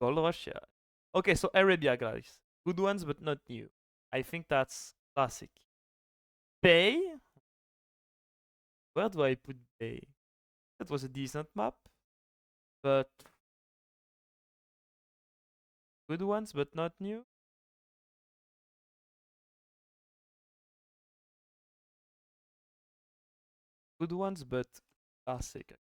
Gold Rush, yeah. Okay, so Arabia, guys. Good ones, but not new. I think that's classic. Bay? Where do I put Bay? That was a decent map, but good ones, but not new. Good ones, but classic.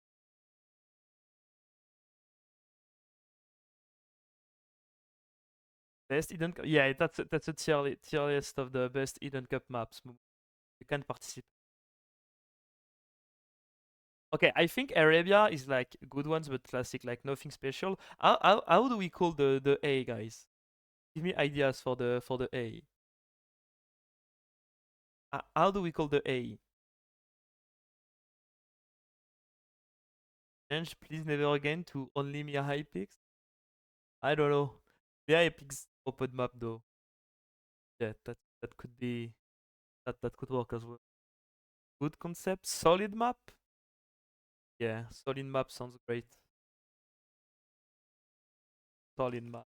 Best Eden Cup. Yeah, that's a tier list of the best Eden Cup maps. You can participate. Okay, I think Arabia is like good ones, but classic, like nothing special. How do we call the A, guys? Give me ideas for the A. How do we call the A? Change, please never again to only Mia High Picks. I don't know. Mia High Picks open map though. Yeah, that could be that could work as well. Good concept. Solid map. Yeah, solid map sounds great. Solid map.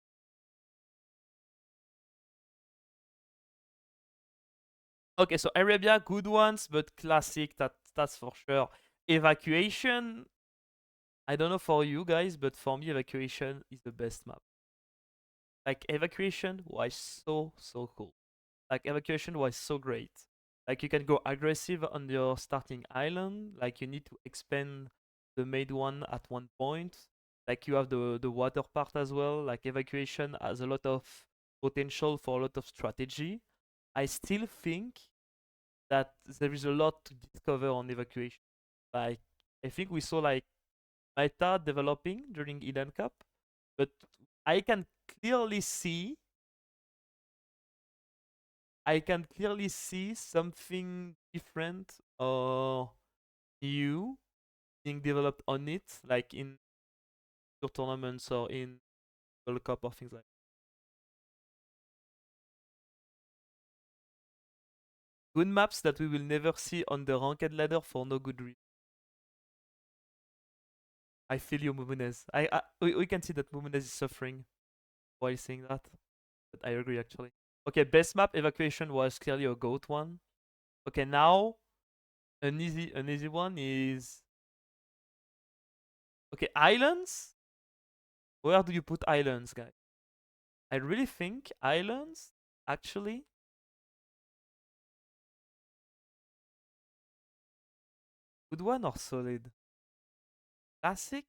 Okay, so Arabia, good ones, but classic. That's for sure. Evacuation. I don't know for you guys, but for me, evacuation is the best map. Like evacuation was so cool. Like evacuation was so great. Like you can go aggressive on your starting island. Like you need to expand the made one at one point. Like you have the water part as well. Like evacuation has a lot of potential for a lot of strategy. I still think that there is a lot to discover on evacuation. Like I think we saw like meta developing during Eden Cup, but I can clearly see something different or new being developed on it, like in your tournaments or in World Cup or things like that. Good maps that we will never see on the ranked ladder for no good reason. I feel you, Mumunez. We can see that Mumunez is suffering while saying that, but I agree actually. Okay, best map evacuation was clearly a goat one. Okay, now an easy one is okay, islands. Where do you put islands, guys? I really think islands actually good one or solid? Classic?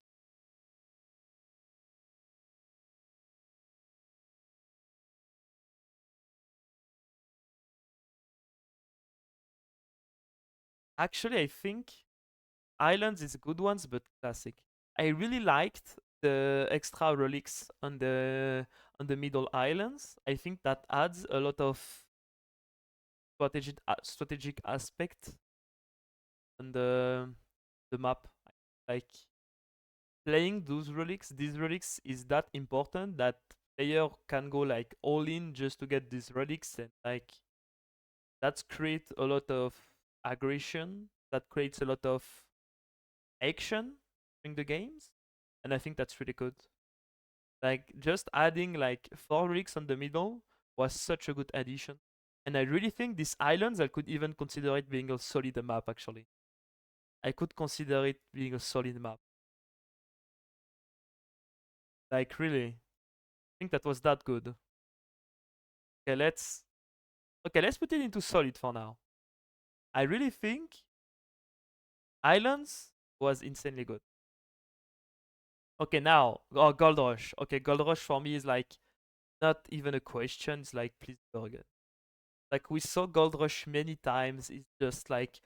Actually, I think islands is good ones, but classic. I really liked the extra relics on the middle islands. I think that adds a lot of strategic aspect on the map. Like playing these relics is that important that player can go like all in just to get these relics, and like that's create a lot of aggression, that creates a lot of action during the games, and I think that's really good. Like just adding like 4 relics on the middle was such a good addition, and I really think these islands I could even consider it being a solid map. Actually, I could consider it being a solid map. Like really, I think that was that good. Okay, let's put it into solid for now. I really think Islands was insanely good. Okay, now Gold Rush. Okay, Gold Rush for me is like not even a question. It's like please forget. Like we saw Gold Rush many times. It's just like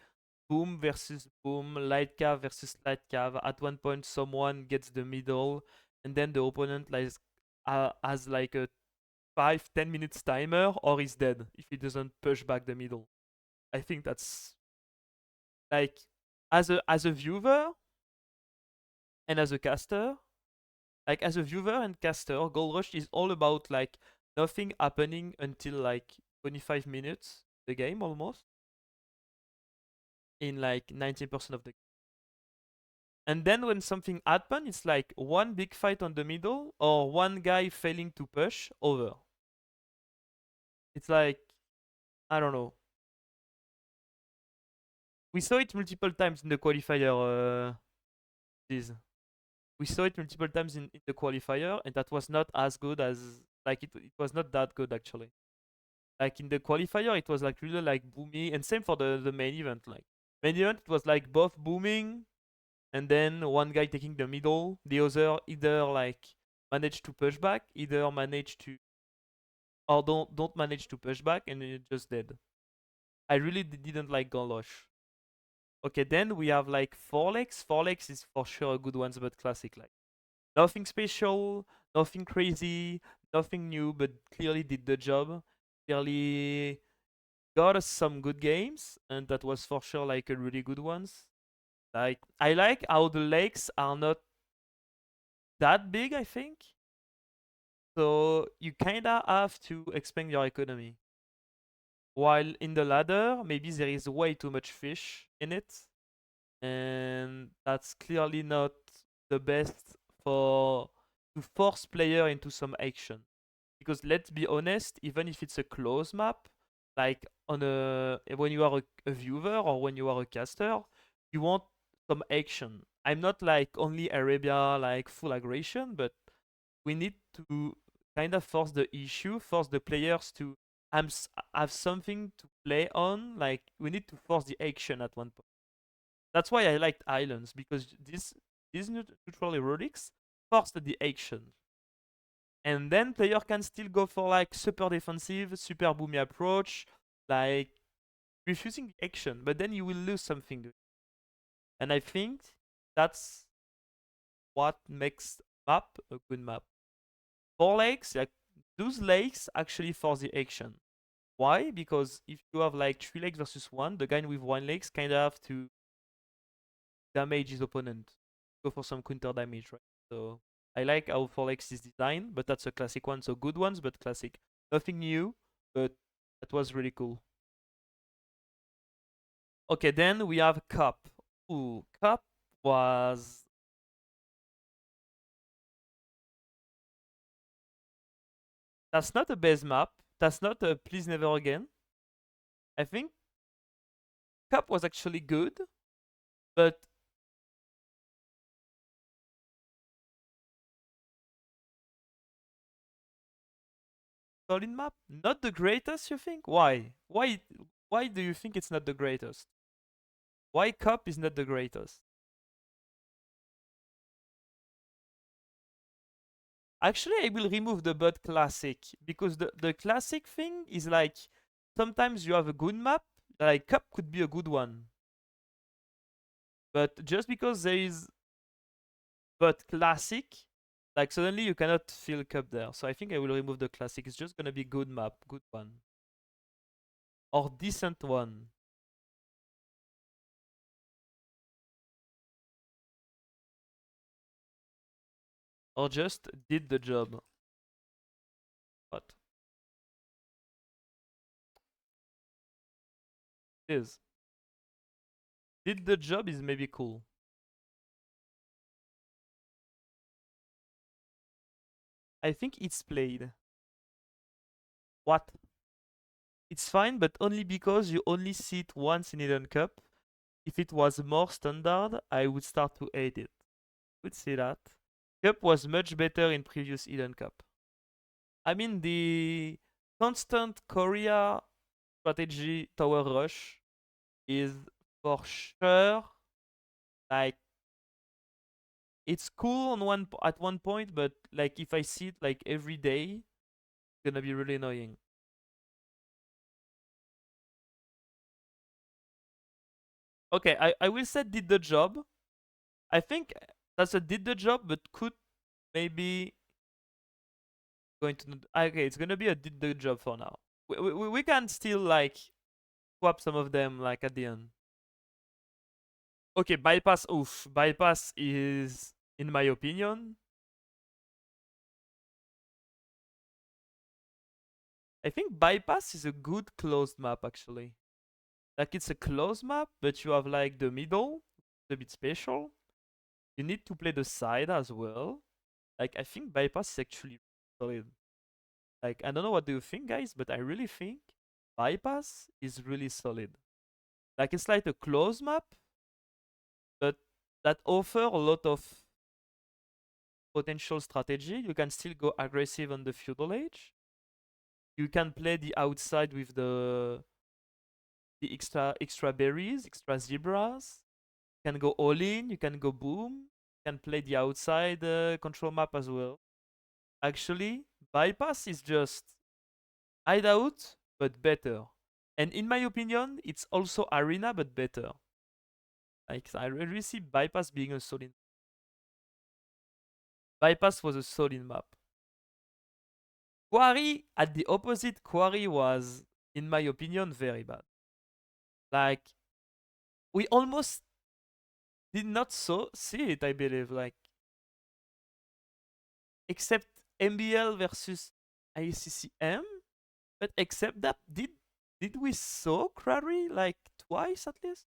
boom versus boom, light cav versus light cav. At one point, someone gets the middle, and then the opponent like has like a 5-10 minutes timer, or is dead if he doesn't push back the middle. I think that's like as a viewer and as a caster, like as a viewer and caster, Gold Rush is all about like nothing happening until like 25 minutes the game almost in like 90% of the game. And then when something happens, it's like one big fight on the middle or one guy failing to push over. It's like, I don't know. We saw it multiple times in the qualifier. This. We saw it multiple times in the qualifier, and that was not as good as like it was not that good actually. Like in the qualifier, it was like really like boomy, and same for the main event. Like main event, it was like both booming, and then one guy taking the middle, the other either like managed to push back, either managed to or don't manage to push back, and it just dead. I really didn't like Golosh. Okay, then we have like four legs. Four legs is for sure a good one, but classic like. Nothing special, nothing crazy, nothing new, but clearly did the job. Clearly got us some good games, and that was for sure like a really good ones. Like I like how the lakes are not that big, I think. So you kinda have to expand your economy. While in the ladder, maybe there is way too much fish in it, and that's clearly not the best for to force player into some action. Because let's be honest, even if it's a close map, like on a when you are a viewer or when you are a caster, you want some action. I'm not like only Arabia like full aggression, but we need to kind of force the issue, force the players to have something to play on. Like we need to force the action at one point. That's why I liked Islands, because these neutral heroics force the action. And then player can still go for like super defensive, super boomy approach, like refusing the action, but then you will lose something. And I think that's what makes map a good map. Four lakes, like those lakes actually force the action. Why? Because if you have like three lakes versus one, the guy with one lakes kind of have to damage his opponent, go for some counter damage, right? So I like how four lakes is designed, but that's a classic one. So good ones, but classic. Nothing new, but that was really cool. Okay, then we have Cup. Ooh, Cup was that's not a base map. That's not a Please Never Again. I think Cup was actually good, but solid map, not the greatest. You think? Why? Why do you think it's not the greatest? Why Cup is not the greatest? Actually, I will remove the but classic, because the classic thing is like sometimes you have a good map, like Cup could be a good one, but just because there is but classic, like suddenly you cannot fill Cup there. So I think I will remove the classic. It's just gonna be good map, good one, or decent one, or just did the job. What is did the job is maybe cool. I think it's played. What? It's fine, but only because you only see it once in Hidden Cup. If it was more standard, I would start to hate it. Would say that. Cup was much better in previous Hidden Cup. I mean, the constant Korea strategy tower rush is for sure like it's cool on at one point, but like if I see it like every day, it's gonna be really annoying. Okay, I will say did the job. I think that's a did the job, but could maybe going to okay. It's gonna be a did the job for now. We can still like swap some of them like at the end. Okay, bypass. Oof, bypass is in my opinion. I think bypass is a good closed map actually. Like it's a closed map, but you have like the middle, a bit special. you need to play the side as well. Like I think bypass is actually solid. Like I don't know what do you think, guys, but I really think bypass is really solid. Like it's like a close map, but that offer a lot of potential strategy. You can still go aggressive on the feudal age. You can play the outside with the extra berries, extra zebras. You can go all in. You can go boom. You can play the outside control map as well. Actually, bypass is just hideout but better. And in my opinion, it's also arena but better. Like I really see bypass being a solid. Bypass was a solid map. Quarry, at the opposite, Quarry was, in my opinion, very bad. Like, we almost did not see it, I believe. Like, except MBL versus ICCM. But except that, did we saw Quarry like twice at least?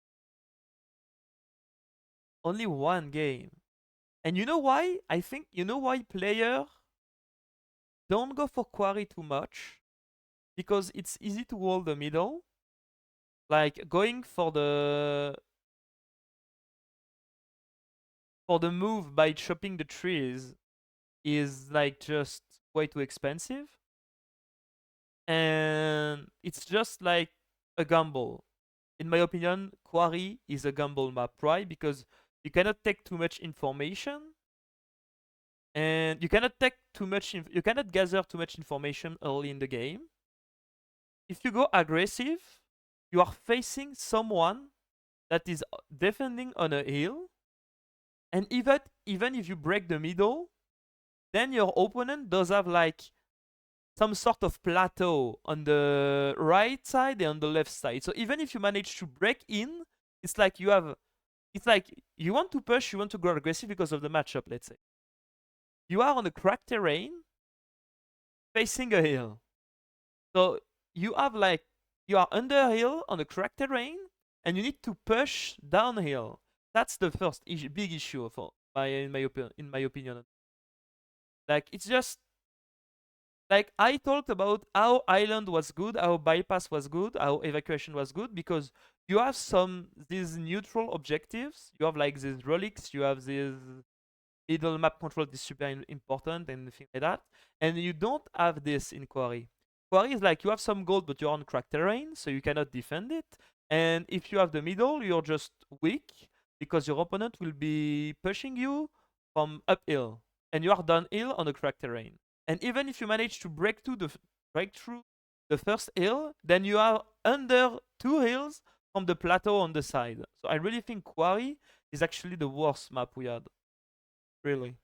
Only one game. And you know why? I think you know why player don't go for Quarry too much? Because it's easy to hold the middle. Like going for the move by chopping the trees is like just way too expensive. And it's just like a gamble. In my opinion, Quarry is a gamble map, right? Because you cannot take too much information and you cannot take too much you cannot gather too much information early in the game. If you go aggressive, you are facing someone that is defending on a hill, and even if you break the middle, then your opponent does have like some sort of plateau on the right side and on the left side. So even if you manage to break in, it's like it's like you want to push, you want to go aggressive because of the matchup, let's say. You are on a cracked terrain facing a hill. So you have like you are underhill on a cracked terrain and you need to push downhill. That's the first big issue for in my opinion. Like it's just like I talked about how island was good, how bypass was good, how evacuation was good because you have these neutral objectives. You have like these relics, you have these middle map control is super important and things like that. And you don't have this in Quarry. Quarry is like you have some gold, but you're on cracked terrain, so you cannot defend it. And if you have the middle, you're just weak because your opponent will be pushing you from uphill, and you are downhill on the cracked terrain. And even if you manage to break through the first hill, then you are under two hills from the plateau on the side. So I really think Quarry is actually the worst map we had. Really.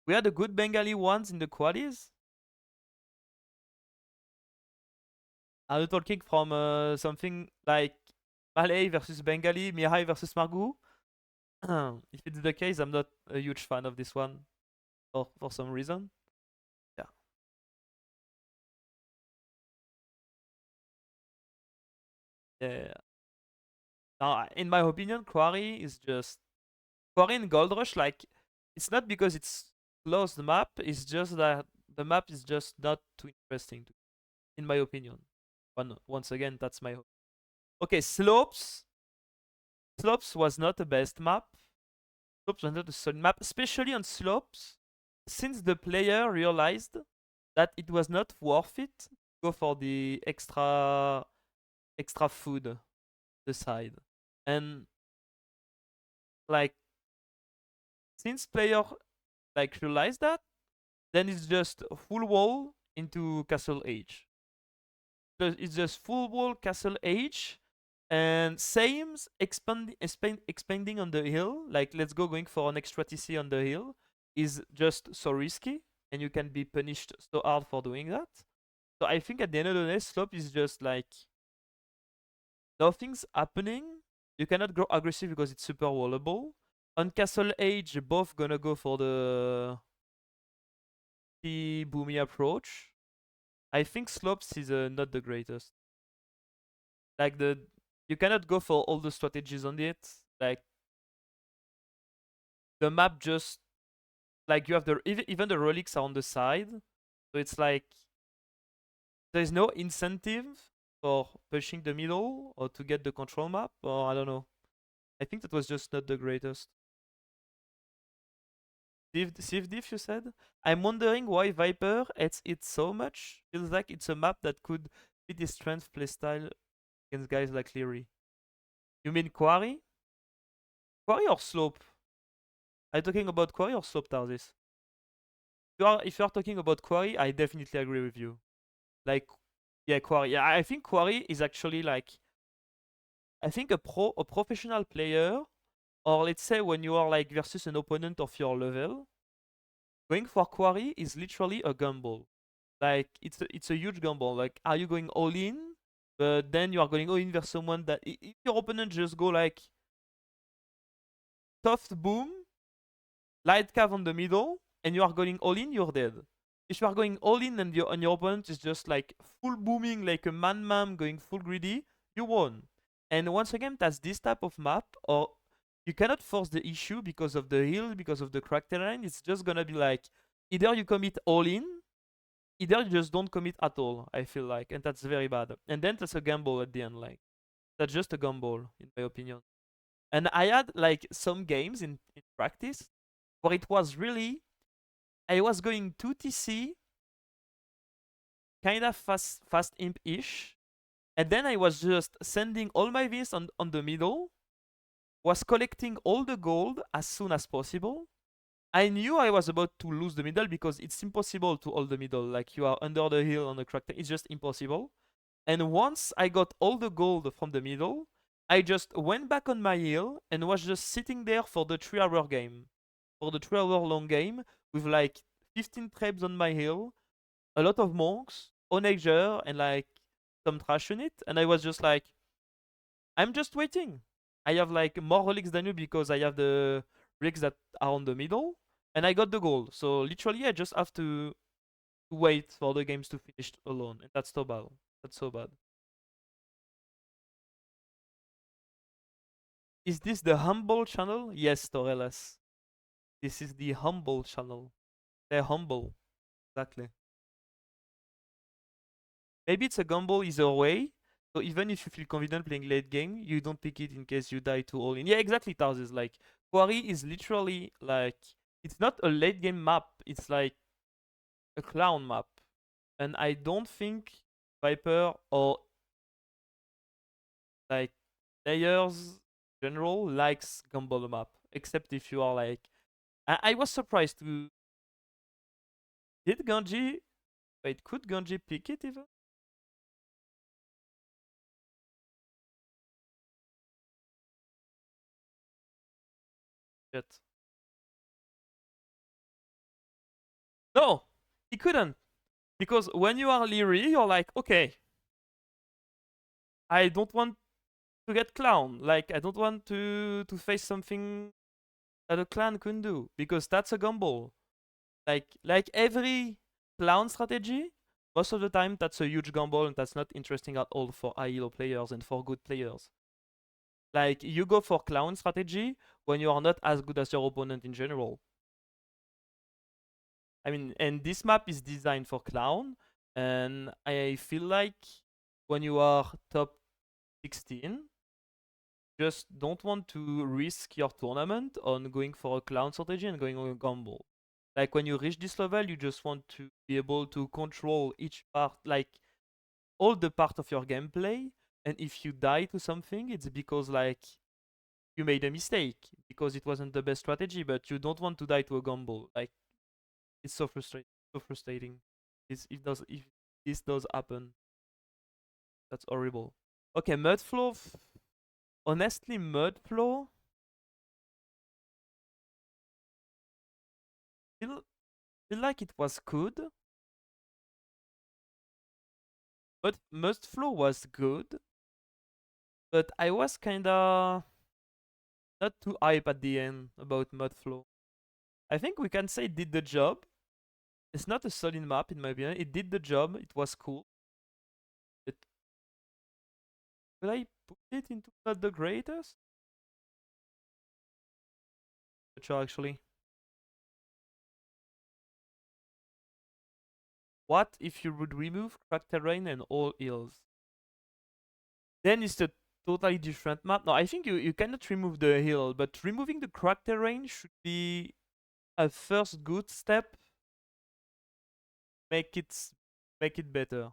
We had the good Bengali ones in the qualies. Are you talking from something like Malay versus Bengali, Mihai versus Margougou? If it's the case, I'm not a huge fan of this one for some reason. Yeah. Yeah. Now, in my opinion, Quarry is just Quarry and Gold Rush. Like, it's not because it's closed map. It's just that the map is just not too interesting, in my opinion. Once again, that's my. Okay, Slopes. Slopes was not the best map. Slopes was not a solid map, especially on Slopes, since the player realized that it was not worth it to go for the extra food the side. And like since player like realized that, then it's just full wall into Castle Age. It's just full wall Castle Age and same expanding on the hill. Like let's go going for an extra TC on the hill is just so risky and you can be punished so hard for doing that. So I think at the end of the day, slope is just like nothing's happening. You cannot go aggressive because it's super wallable. On Castle Age, both gonna go for the boomy approach. I think slopes is not the greatest. Like you cannot go for all the strategies on it. Like the map just like you have the even the relics are on the side, so it's like there's no incentive for pushing the middle or to get the control map, or I don't know. I think that was just not the greatest. Civ Diff, you said? I'm wondering why Viper hates it so much. Feels like it's a map that could fit his strength playstyle against guys like Leary. You mean Quarry? Quarry or Slope? Are you talking about Quarry or Slope, Tarsis? If you are talking about Quarry, I definitely agree with you. Like, yeah, Quarry. Yeah, I think Quarry is actually like, I think a professional player, or let's say when you are like versus an opponent of your level, going for Quarry is literally a gamble. Like it's a huge gamble. Like, are you going all in? But then you are going all in versus someone that if your opponent just go like soft boom, light cav on the middle, and you are going all in, you're dead. If you are going all in and your opponent is just like full booming like a man going full greedy, you won. And once again, that's this type of map, or you cannot force the issue because of the heal, because of the crack terrain. It's just gonna be like either you commit all in, either you just don't commit at all, I feel like, and that's very bad. And then that's a gamble at the end, like that's just a gamble in my opinion. And I had like some games in practice where it was really I was going 2TC, kind of fast imp-ish, and then I was just sending all my Vs on the middle, was collecting all the gold as soon as possible. I knew I was about to lose the middle because it's impossible to hold the middle. Like you are under the hill on the crack, it's just impossible. And once I got all the gold from the middle, I just went back on my hill and was just sitting there for the 3 hour game. For the 3 hour long game with like 15 traps on my hill, a lot of monks, onager, and like some trash on it. And I was just like, I'm just waiting. I have like more relics than you because I have the relics that are on the middle. And I got the gold. So literally I just have to wait for the games to finish alone. And that's so bad. That's so bad. Is this the humble channel? Yes, Torelas. This is the humble channel. They're humble. Exactly. Maybe it's a gamble either way. So even if you feel confident playing late game, you don't pick it in case you die to all in. Yeah, exactly, Tarsis. Like, Quarry is literally like, it's not a late game map. It's like a clown map. And I don't think Viper or like players general likes gamble map. Except if you are like, I was surprised to, did Ganji, wait, could Ganji pick it even? Yet. No, he couldn't. Because when you are Leary, you're like, okay, I don't want to get clown. Like, I don't want to face something that a clan couldn't do. Because that's a gamble. Like every clown strategy, most of the time that's a huge gamble and that's not interesting at all for high elo players and for good players. Like, you go for clown strategy when you are not as good as your opponent in general. I mean, and this map is designed for clown, and I feel like when you are top 16, just don't want to risk your tournament on going for a clown strategy and going on a gamble. Like when you reach this level, you just want to be able to control each part, like all the part of your gameplay. And if you die to something, it's because like you made a mistake because it wasn't the best strategy, but you don't want to die to a gamble. Like it's so frustrating. So frustrating. If this does happen, that's horrible. Okay, Mudflow. Honestly, Mudflow feel feel like it was good, but Mudflow was good. But I was kinda not too hype at the end about Mudflow. I think we can say it did the job. It's not a solid map in my opinion. It did the job. It was cool. But could I put it into not the greatest? Sure, actually. What if you would remove cracked terrain and all hills? Then it's a totally different map. No, I think you cannot remove the hill, but removing the cracked terrain should be a first good step. Make it make it better.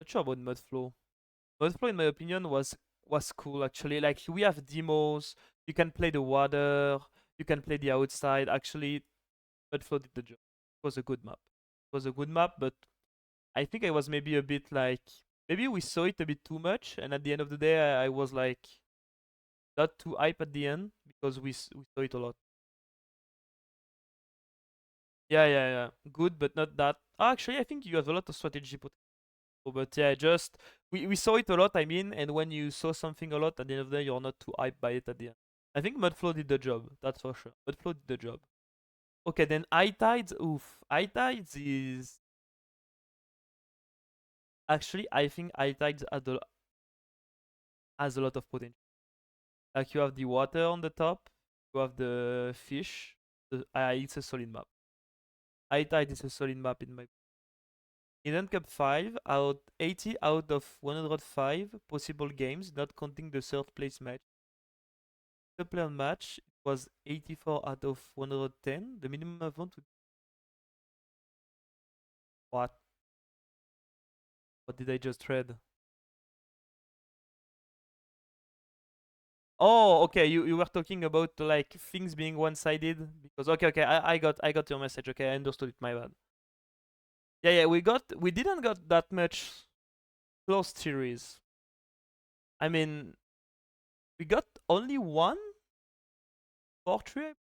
Not sure about Mudflow. Mudflow, in my opinion, was cool actually. Like we have demos, you can play the water, you can play the outside. Actually, Mudflow did the job. It was a good map. It was a good map, but I think I was maybe a bit like maybe we saw it a bit too much, and at the end of the day, I was like not too hype at the end because we saw it a lot. Yeah, yeah, yeah. Good, but not that. Actually, I think you have a lot of strategy potential. But yeah, just we saw it a lot. I mean, and when you saw something a lot, at the end of the day, you're not too hyped by it at the end. I think Mudflow did the job. That's for sure. Mudflow did the job. Okay, then High Tides. Oof, High Tides is actually I think High Tides has a lot of potential. Like you have the water on the top, you have the fish. It's a solid map. High Tide is a solid map in my. HiddenCup 5 out 80 out of 105 possible games, not counting the third place match. The player match it was 84 out of 110. The minimum event would what? What did I just read? Oh, okay. You were talking about like things being one-sided because okay. I got your message. Okay, I understood it. My bad. Yeah. We didn't got that much close series. I mean, we got only one portrait.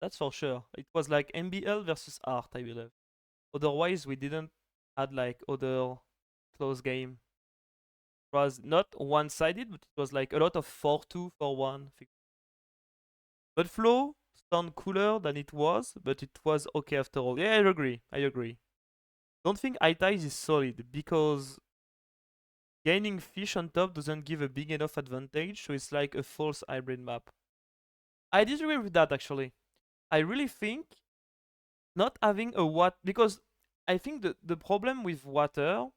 That's for sure. It was like MBL versus Art, I believe. Otherwise, we didn't had like other close game. It was not one-sided, but it was like a lot of 4-2, 4-1. But Flow sound cooler than it was, but it was okay after all. Yeah, I agree. I agree. Don't think Itais is solid because gaining fish on top doesn't give a big enough advantage, so it's like a false hybrid map. I disagree with that actually. I really think not having a what because I think the problem with water,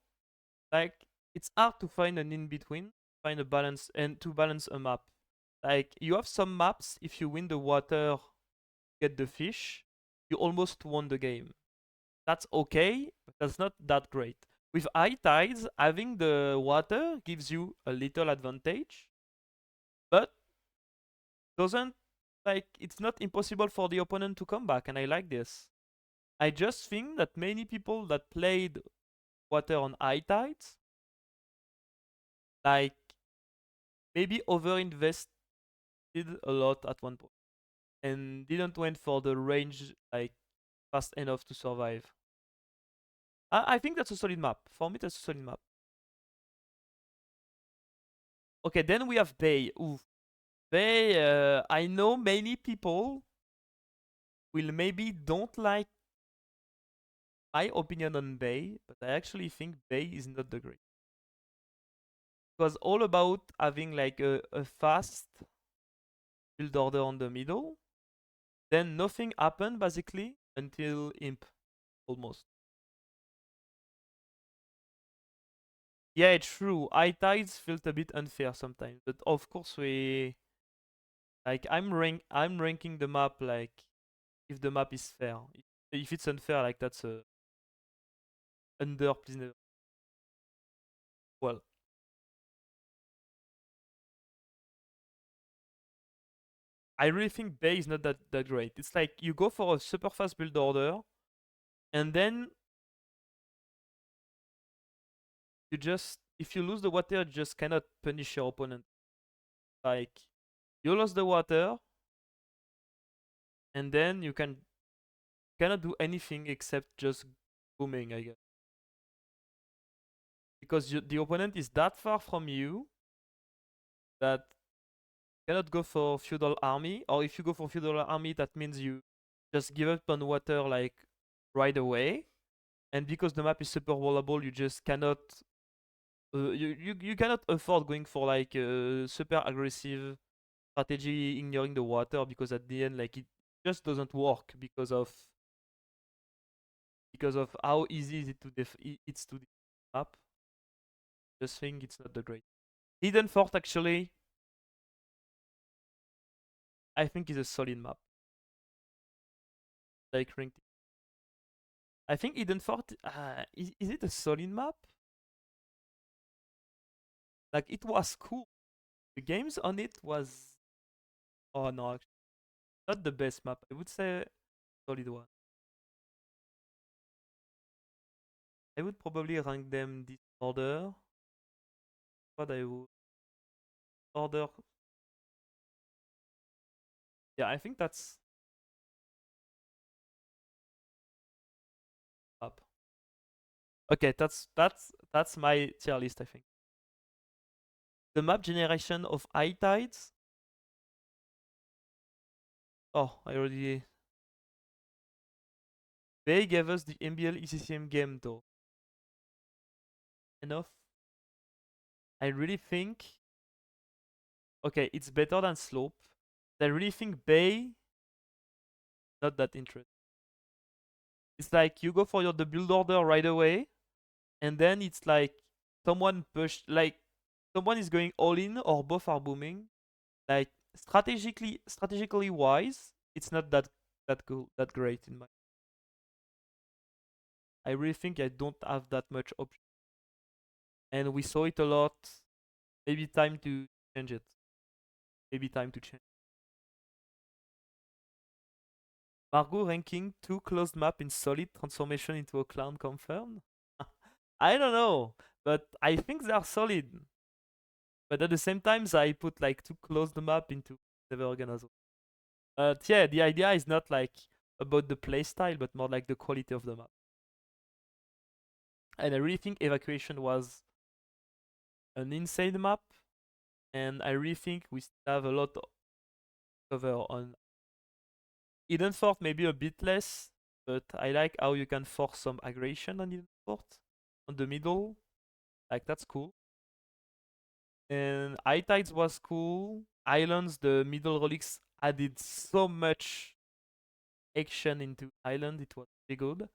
like it's hard to find an in between, find a balance and to balance a map. Like you have some maps, if you win the water, get the fish, you almost won the game. That's okay, but that's not that great. With high tides, having the water gives you a little advantage, but doesn't like it's not impossible for the opponent to come back, and I like this. I just think that many people that played water on high tides, like maybe overinvested a lot at one point and didn't went for the range like fast enough to survive. I think that's a solid map. For me, that's a solid map. Okay, then we have Bay. Ooh, Bay. I know many people will maybe don't like my opinion on Bay, but I actually think Bay is not the great. It was all about having like a fast build order on the middle. Then nothing happened basically until Imp almost. Yeah, true. High tides felt a bit unfair sometimes, but of course we like I'm ranking the map like if the map is fair. If it's unfair, like that's a under please well. I really think Bay is not that great. It's like you go for a super fast build order, and then you just if you lose the water, you just cannot punish your opponent. Like you lost the water, and then you cannot do anything except just booming, I guess. Because the opponent is that far from you that you cannot go for feudal army, or if you go for feudal army, that means you just give up on water like right away. And because the map is super wallable, you just cannot You cannot afford going for like super aggressive strategy ignoring the water, because at the end like it just doesn't work because of how easy is it to it's to map. Just think it's not the great. Hidden Fort actually I think is a solid map. Like ranked. I think Hidden Fort is it a solid map? Like it was cool. The games on it was, oh no, actually, not the best map. I would say solid one. I would probably rank them this order. What I would order. Yeah, I think that's up. Okay, that's my tier list. I think the map generation of High Tides. Oh, I already. They gave us the MBL ECCM game though. Enough. I really think. Okay, it's better than Slope. I really think Bay not that interesting. It's like you go for the build order right away, and then it's like someone is going all in or both are booming. Like strategically wise, it's not that cool, that great in my. I really think I don't have that much option, and we saw it a lot. Maybe time to change it. Maybe time to change. Margougou ranking 2 closed map in solid transformation into a clown confirmed. I don't know, but I think they are solid. But at the same time, I put like two closed map into never organizer. Yeah, the idea is not like about the playstyle, but more like the quality of the map. And I really think evacuation was an insane map, and I really think we still have a lot to cover on Hidden Fort, maybe a bit less, but I like how you can force some aggression on Hidden Fort on the middle. Like that's cool. And High Tides was cool. Islands, the middle relics added so much action into Island. It was really good.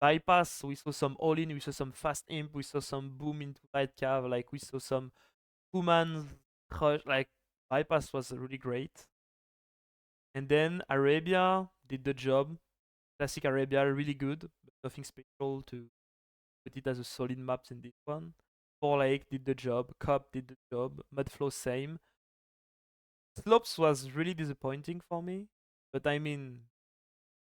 Bypass, we saw some all in, we saw some fast imp, we saw some boom into right cav, like we saw some two-man crush. Like Bypass was really great. And then Arabia did the job. Classic Arabia, really good, but nothing special to put it as a solid maps in this one. Four Lake did the job, Cup did the job, Mudflow same. Slopes was really disappointing for me, but I mean,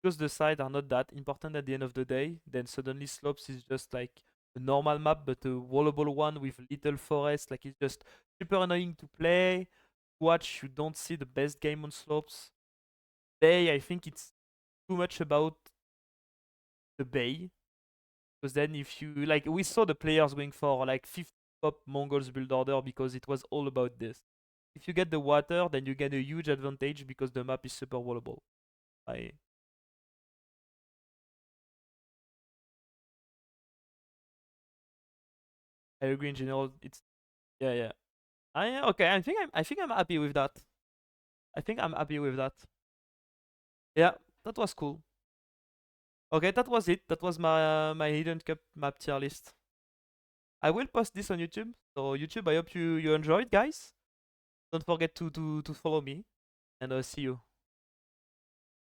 because the sides are not that important at the end of the day, then suddenly Slopes is just like a normal map, but a wallable one with little forest. Like it's just super annoying to play. Watch, you don't see the best game on Slopes. Bay, I think it's too much about the Bay. Because then if you, like, we saw the players going for like 50 pop Mongols build order because it was all about this. If you get the water, then you get a huge advantage because the map is super wallable. I I agree in general. It's yeah, yeah. Okay. I think I'm happy with that. I think I'm happy with that. Yeah, that was cool. Okay, that was it. That was my hidden cup map tier list. I will post this on YouTube. So YouTube, I hope you enjoyed, guys. Don't forget to follow me, and see you.